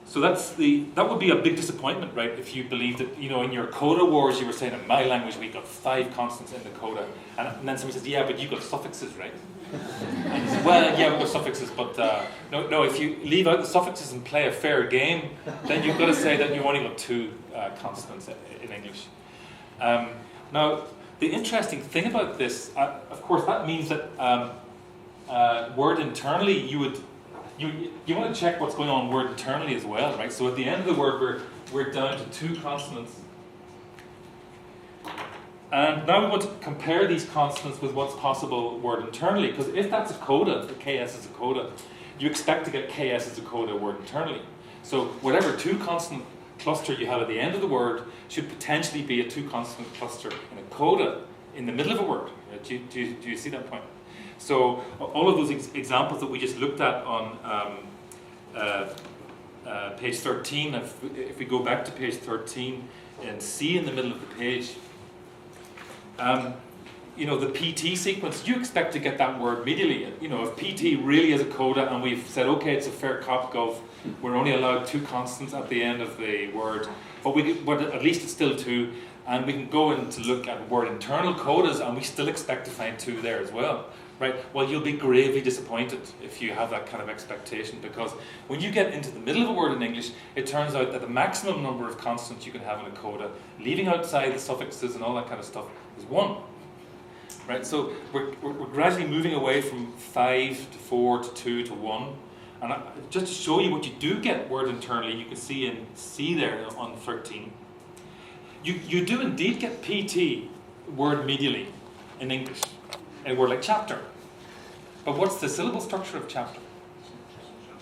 So that would be a big disappointment, right? If you believe that, in your Coda Wars you were saying in my language we got 5 consonants in the coda, and then somebody says, yeah, but you got suffixes, right? And you say, well, yeah, we got suffixes, but no. If you leave out the suffixes and play a fair game, then you've got to say that you only got 2 consonants in English. Now, the interesting thing about this, of course, that means that word internally you want to check what's going on word internally as well, right? So at the end of the word, we're down to 2 consonants. And now we want to compare these consonants with what's possible word internally, because if that's a coda, the KS is a coda, you expect to get KS as a coda word internally. So whatever 2 consonant cluster you have at the end of the word should potentially be a 2 consonant cluster in a coda in the middle of a word. Right? Do you see that point? So all of those examples that we just looked at on page 13, if we go back to page 13 and C in the middle of the page, the PT sequence, you expect to get that word immediately. If PT really is a coda and we've said, okay, it's a fair cop gov, we're only allowed 2 consonants at the end of the word, but at least it's still 2, and we can go in to look at word internal codas and we still expect to find 2 there as well. Right? Well, you'll be gravely disappointed if you have that kind of expectation, because when you get into the middle of a word in English, it turns out that the maximum number of consonants you can have in a coda, leaving outside the suffixes and all that kind of stuff, is 1. Right? So we're gradually moving away from 5 to 4 to 2 to 1. And just to show you what you do get word internally, you can see in C there on 13. You do indeed get PT word medially in English, in a word like chapter. But what's the syllable structure of chapter?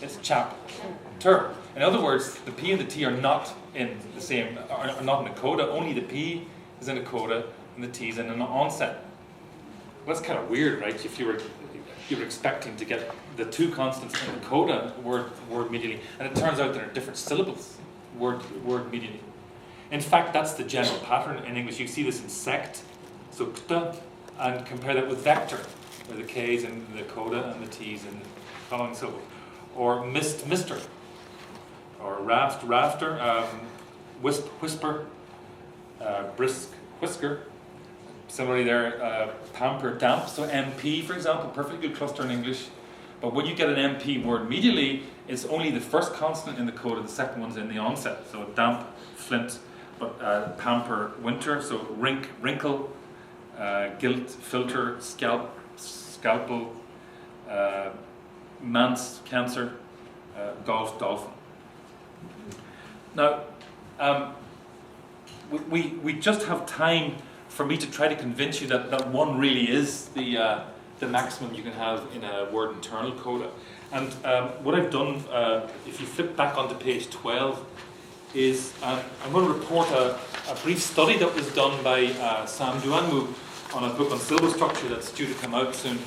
It's chapter. In other words, the P and the T are not in the same, are not in a coda. Only the P is in a coda and the T is in an onset. Well, that's kind of weird, right? If you were expecting to get the 2 consonants in the coda word medially, and it turns out there are different syllables word medially. In fact, that's the general pattern in English. You see this in sect, so kta, and compare that with vector, where the K's in the coda and the T's in the following syllable. Or mist, mister. Or raft, rafter. Wisp, whisper. Brisk, whisker. Similarly there, pamper, damp. So MP, for example, perfectly good cluster in English. But when you get an MP word medially, it's only the first consonant in the coda, the second one's in the onset. So damp, flint, but pamper, winter. So rink, wrinkle. Gilt, filter, scalpel, manse, cancer, golf, dolphin. Now, we just have time for me to try to convince you that 1 really is the maximum you can have in a word internal coda. And what I've done, if you flip back onto page 12, is I'm going to report a brief study that was done by Sam Duanmu on a book on syllable structure that's due to come out soon.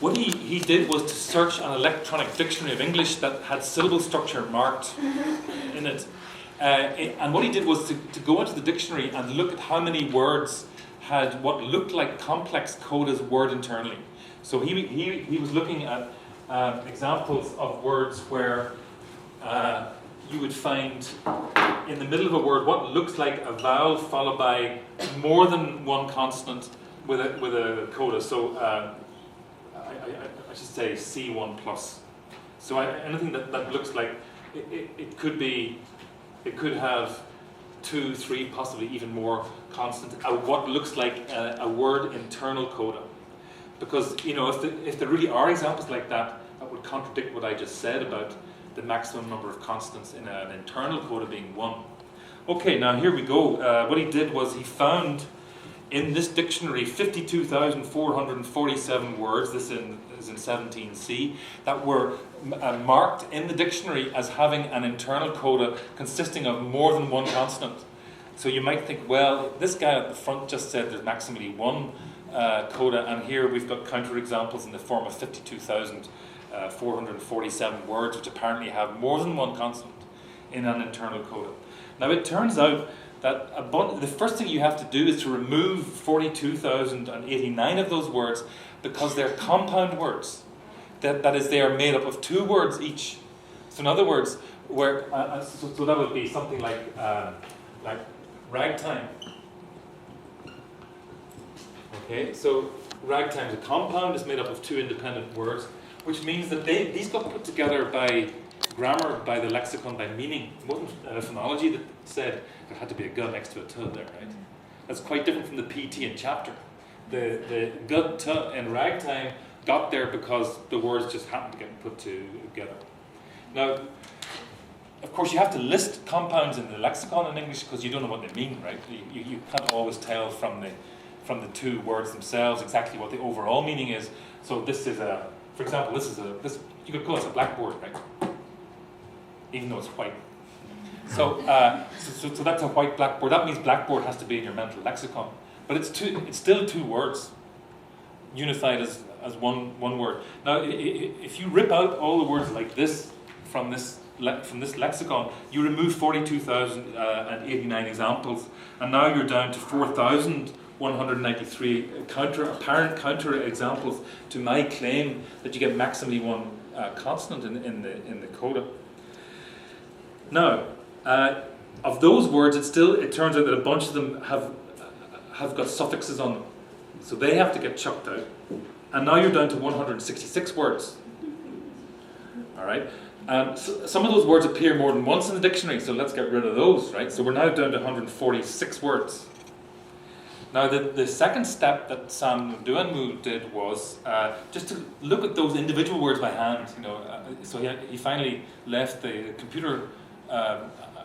What he did was to search an electronic dictionary of English that had syllable structure marked in it. And what he did was to go into the dictionary and look at how many words had what looked like complex codas word internally. So he was looking at examples of words where you would find in the middle of a word what looks like a vowel followed by more than one consonant with a coda. So I should say C1 plus. So anything that looks like it could have 2, 3, possibly even more consonants. What looks like a word internal coda. Because if there really are examples like that, that would contradict what I just said about the maximum number of consonants in an internal coda being 1. Okay, now here we go. What he did was he found in this dictionary 52,447 words, this is in 17C, that were marked in the dictionary as having an internal coda consisting of more than one consonant. So you might think, well, this guy at the front just said there's maximally one coda, and here we've got counterexamples in the form of 52,447 words, which apparently have more than one consonant in an internal coda. Now it turns out that the first thing you have to do is to remove 42,089 of those words because they're compound words. That is, they are made up of 2 words each. So in other words, so that would be something like ragtime. Okay, so ragtime is a compound, is made up of 2 independent words, which means that these got put together by grammar, by the lexicon, by meaning. It wasn't phonology that said there had to be a g next to a t there, right? That's quite different from the PT in chapter. The g, t in ragtime got there because the words just happened to get put together. Now, of course, you have to list compounds in the lexicon in English because you don't know what they mean, right? You can't always tell from the 2 words themselves exactly what the overall meaning is. So this is for example, this you could call this a blackboard, right? Even though it's white. So that's a white blackboard. That means blackboard has to be in your mental lexicon. But it's still 2 words, unified as one word. Now, if you rip out all the words like this from this lexicon, you remove 42,089 examples, and now you're down to 4,193 apparent counter examples to my claim that you get maximally one consonant in the coda. Now, of those words, it turns out that a bunch of them have got suffixes on them, so they have to get chucked out. And now you're down to 166 words. All right. So some of those words appear more than once in the dictionary, so let's get rid of those, right? So we're now down to 146 words. Now, the second step that Sam Duanmu did was just to look at those individual words by hand. So he finally left the computer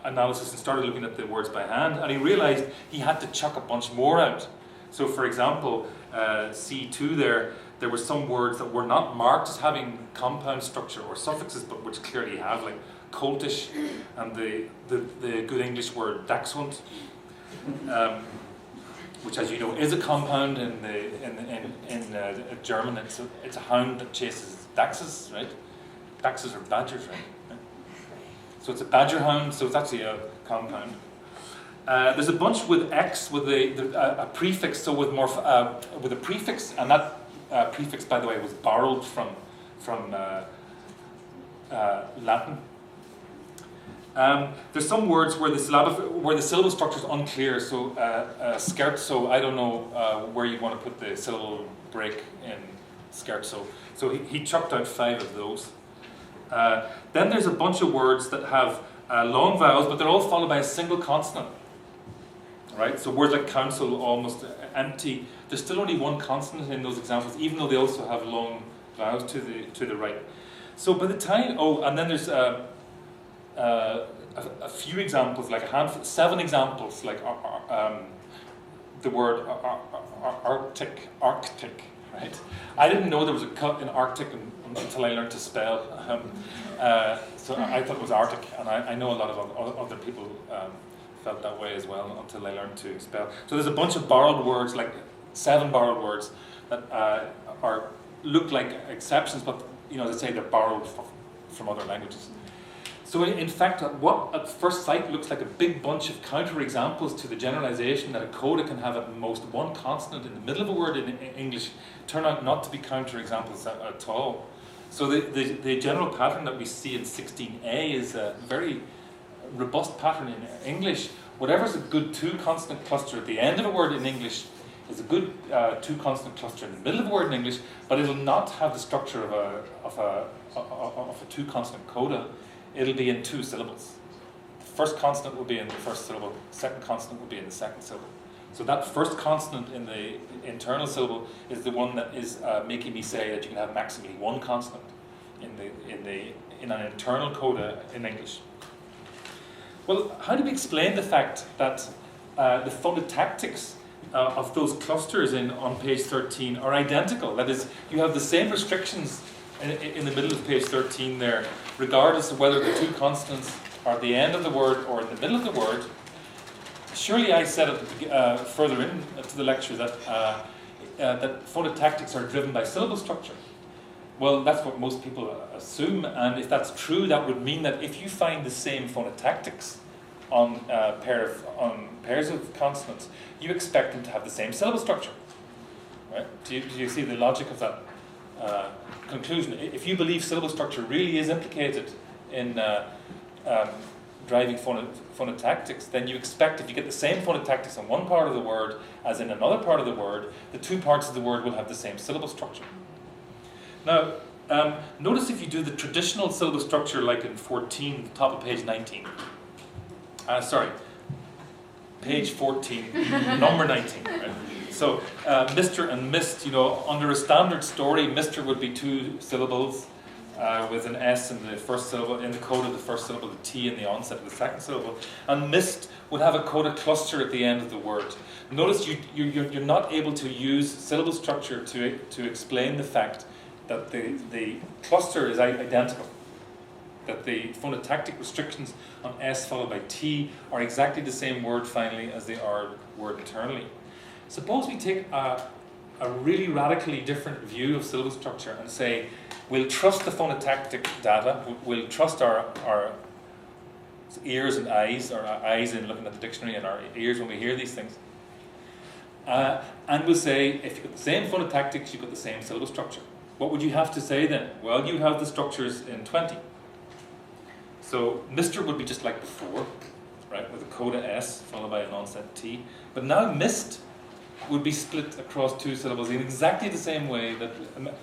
analysis and started looking at the words by hand, and he realized he had to chuck a bunch more out. So, for example, C2 there were some words that were not marked as having compound structure or suffixes, but which clearly have, like coltish and the good English word dachshund, which, as you know, is a compound in German. It's a hound that chases dachses, right? Dachses are badgers, right? So it's a badger hound, so it's actually a compound. There's a bunch with X with a prefix, so with a prefix, and that prefix, by the way, was borrowed from Latin. There's some words where the syllable structure is unclear. So scherzo, I don't know where you want to put the syllable break in scherzo. So he chucked out 5 of those. Then there's a bunch of words that have long vowels, but they're all followed by a single consonant. Right? So words like council, almost empty. There's still only one consonant in those examples, even though they also have long vowels to the right. So by the time, and then there's a few examples, like 7 examples, like the word arctic, right? I didn't know there was a cut in Arctic until I learned to spell. So I thought it was Arctic, and I know a lot of other people felt that way as well until they learned to spell. So there's a bunch of borrowed words, like 7 borrowed words that look like exceptions, but they say they're borrowed from other languages. So in fact, what at first sight looks like a big bunch of counterexamples to the generalization that a coda can have at most one consonant in the middle of a word in English turn out not to be counterexamples at all. So the general pattern that we see in 16a is a very robust pattern in English. Whatever's a good 2-consonant cluster at the end of a word in English is a good 2-consonant cluster in the middle of a word in English, but it'll not have the structure of a 2-consonant coda. It'll be in 2 syllables. The first consonant will be in the first syllable, the second consonant will be in the second syllable. So that first consonant in the internal syllable is the one that is making me say that you can have maximally 1 consonant in an internal coda in English. Well, how do we explain the fact that the phonotactics of those clusters on page 13 are identical? That is, you have the same restrictions in the middle of page 13 there, regardless of whether the 2 consonants are at the end of the word or in the middle of the word. Surely I said further into the lecture that phonotactics are driven by syllable structure. Well, that's what most people assume, and if that's true, that would mean that if you find the same phonotactics on pairs of consonants, you expect them to have the same syllable structure. Right? Do you see the logic of that conclusion? If you believe syllable structure really is implicated in driving phonotactics, then you expect if you get the same phonotactics on one part of the word as in another part of the word, the 2 parts of the word will have the same syllable structure. Now, notice if you do the traditional syllable structure like in 14, the top of page 19. Page 14, number 19. Right? So, Mr. and Mist, under a standard story, Mr. would be 2 syllables with an S in the first syllable, in the coda the first syllable, the T in the onset of the second syllable. And Mist would have a coda cluster at the end of the word. Notice you're not able to use syllable structure to explain the fact that the cluster is identical, that the phonotactic restrictions on S followed by T are exactly the same word finally as they are word internally. Suppose we take a really radically different view of syllable structure and say, we'll trust the phonotactic data, we'll trust our ears and eyes, or our eyes in looking at the dictionary and our ears when we hear these things. And we'll say, if you've got the same phonotactics, you've got the same syllable structure. What would you have to say then? Well, you have the structures in 20. So Mr. would be just like before, right, with a coda S followed by an onset T. But now Mist would be split across 2 syllables in exactly the same way that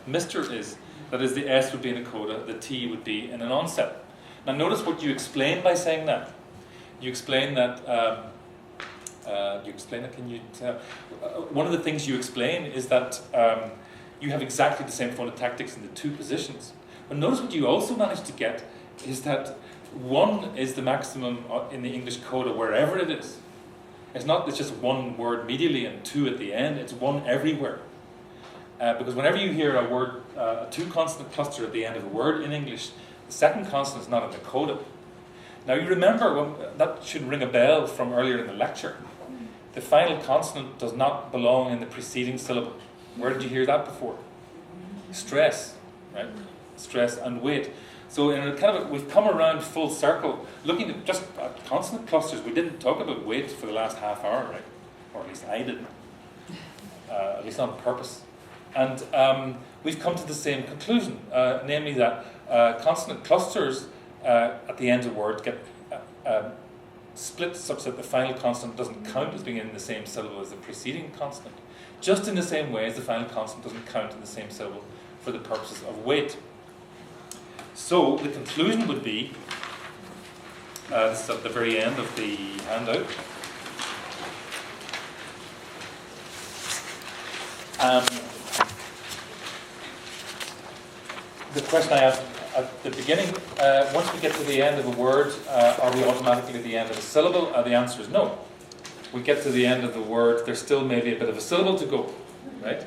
Mr. is. That is, the S would be in a coda, the T would be in an onset. Now notice what you explain by saying that. You explain that, can you tell? One of the things you explain is that you have exactly the same phonotactics in the 2 positions. But notice what you also manage to get is that 1 is the maximum in the English coda wherever it is. It's just 1 word medially and 2 at the end, it's 1 everywhere. Because whenever you hear a word, a 2-consonant cluster at the end of a word in English, the second consonant is not in the coda. Now you remember, that should ring a bell from earlier in the lecture. The final consonant does not belong in the preceding syllable. Where did you hear that before? Stress, right? Stress and weight. So in we've come around full circle, looking at just consonant clusters. We didn't talk about weight for the last half hour, right? Or at least I didn't. At least on purpose. And we've come to the same conclusion, namely that consonant clusters at the end of a word get split such that the final consonant doesn't count as being in the same syllable as the preceding consonant, just in the same way as the final consonant doesn't count in the same syllable for the purposes of weight. So the conclusion would be, this is at the very end of the handout, the question I asked at the beginning, once we get to the end of a word, are we automatically at the end of a syllable? The answer is no. We get to the end of the word, there's still maybe a bit of a syllable to go, right?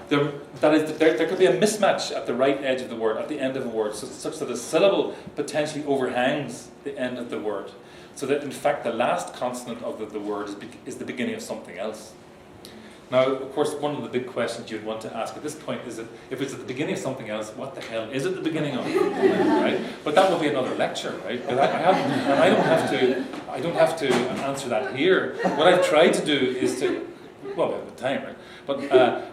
There could be a mismatch at the right edge of the word, at the end of a word, such that a syllable potentially overhangs the end of the word. So that in fact the last consonant of the word is the beginning of something else. Now, of course, one of the big questions you'd want to ask at this point is that if it's at the beginning of something else, what the hell is it the beginning of? Right? But that will be another lecture, right? But I don't have to answer that here. What I've tried to do is to, well, we have the time, right? But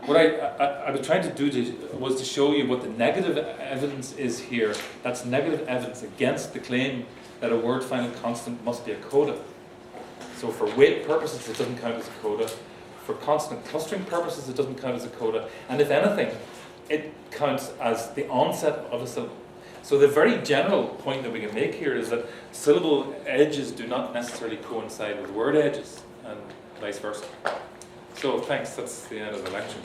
what I was trying to do was to show you what the negative evidence is here. That's negative evidence against the claim that a word final consonant must be a coda. So for weight purposes, it doesn't count as a coda. For consonant clustering purposes, it doesn't count as a coda. And if anything, it counts as the onset of a syllable. So the very general point that we can make here is that syllable edges do not necessarily coincide with word edges, and vice versa. So thanks, that's the end of the lecture.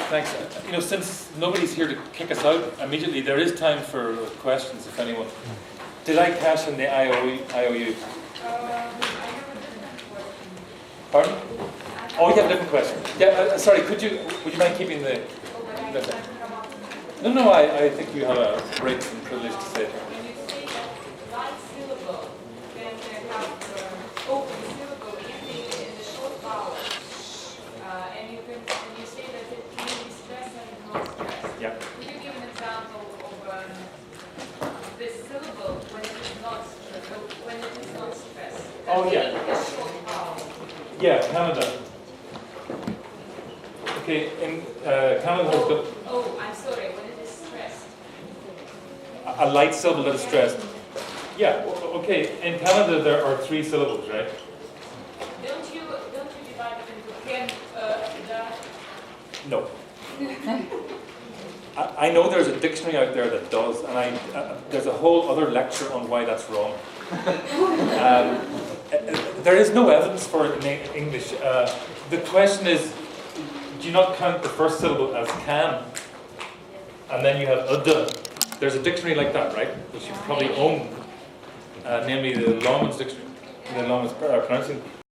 Thanks. You know, since nobody's here to kick us out immediately, there is time for questions, if anyone. Did I cash in the IOU? I have a different question. Pardon? Oh, you have a different question. Yeah, sorry, would you mind keeping the... No, I think you have a great and privilege to say it. When you say that light syllable, then they have open syllable in the short vowel. And you say that it can be stressed and not stressed. Yeah. Could you give an example of this syllable when it is not stressed? Oh, yeah. A short vowel. Yeah, Canada. Okay, in Canada has got Oh, I'm sorry, when it is stressed. a light syllable that is stressed. Yeah, okay, in Canada there are 3 syllables, right? Don't you divide it into can, No. I know there's a dictionary out there that does, and there's a whole other lecture on why that's wrong. There is no evidence for it in English. The question is, do you not count the first syllable as can? And then you have ud. There's a dictionary like that, right? Which you probably own, namely the Longman's dictionary, the Longman's pronouncing